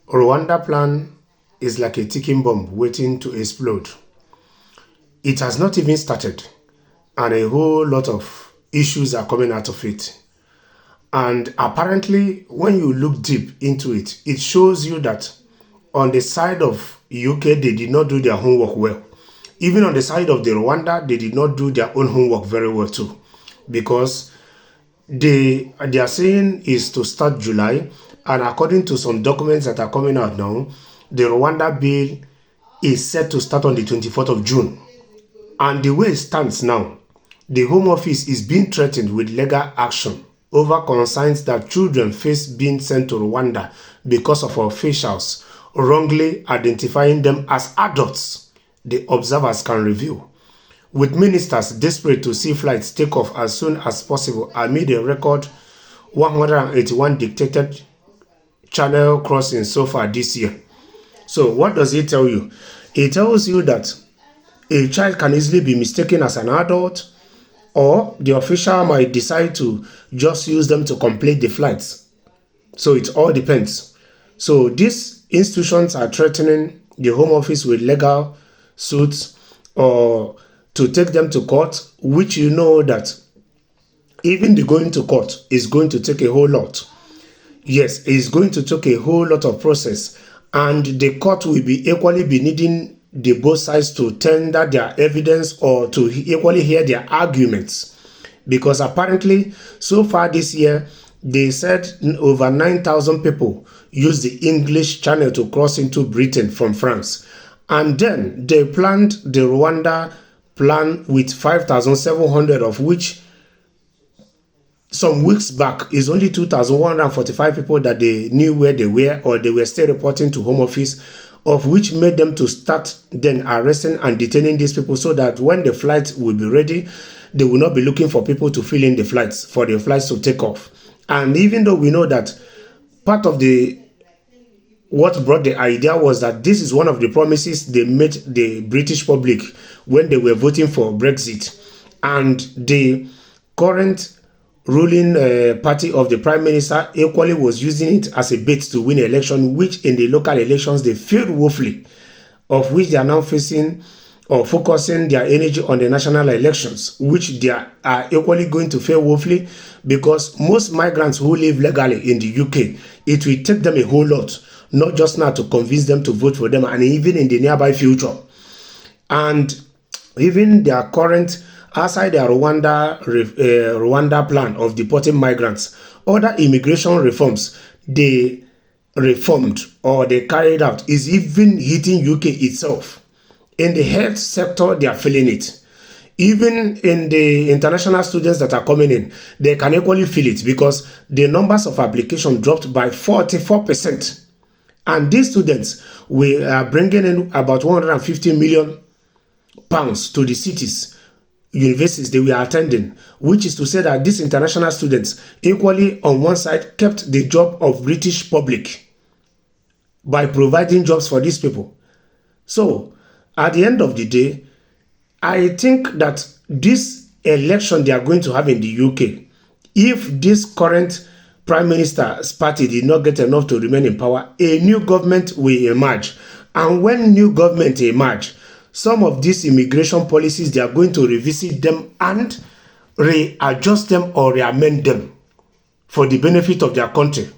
Rwanda plan is like a ticking bomb waiting to explode. It has not even started, and a whole lot of issues are coming out of it. And apparently, when you look deep into it, it shows you that on the side of UK, they did not do their homework well. Even on the side of the Rwanda, they did not do their own homework very well too, because their saying is to start July, and according to some documents that are coming out now, the Rwanda bill is set to start on the 24th of June. And the way it stands now, the Home Office is being threatened with legal action over concerns that children face being sent to Rwanda because of officials wrongly identifying them as adults, the observers can reveal. With ministers desperate to see flights take off as soon as possible amid a record 181 dictated channel crossings so far this year. So what does it tell you? It tells you that a child can easily be mistaken as an adult, or the official might decide to just use them to complete the flights. So it all depends. So these institutions are threatening the Home Office with legal suits or to take them to court, which you know that even the going to court is going to take a whole lot. Yes, it's going to take a whole lot of process, and the court will be equally be needing the both sides to tender their evidence or to equally hear their arguments, because apparently so far this year they said over 9,000 people used the English channel to cross into Britain from France, and then they planned the Rwanda plan with 5,700, of which some weeks back is only 2,145 people that they knew where they were, or they were still reporting to Home Office, of which made them to start then arresting and detaining these people, so that when the flight will be ready, they will not be looking for people to fill in the flights, for the flights to take off. And even though we know that part of what brought the idea was that this is one of the promises they made the British public when they were voting for Brexit, and the current ruling party of the Prime Minister equally was using it as a bait to win an election, which in the local elections they failed woefully, of which they are now facing or focusing their energy on the national elections, which they are equally going to fail woefully, because most migrants who live legally in the UK, it will take them a whole lot, not just now to convince them to vote for them, and even in the nearby future. And even their current, outside their Rwanda plan of deporting migrants, other immigration reforms they reformed or they carried out is even hitting UK itself. In the health sector, they are feeling it. Even in the international students that are coming in, they can equally feel it, because the numbers of applications dropped by 44%. And these students, we are bringing in about 150 million pounds to the cities, universities they were attending, which is to say that these international students equally on one side kept the job of British public by providing jobs for these people. So at the end of the day, I think that this election they are going to have in the UK, if this current Prime Minister's party did not get enough to remain in power, a new government will emerge. And when new government emerge, some of these immigration policies, they are going to revisit them and readjust them or reamend them for the benefit of their country.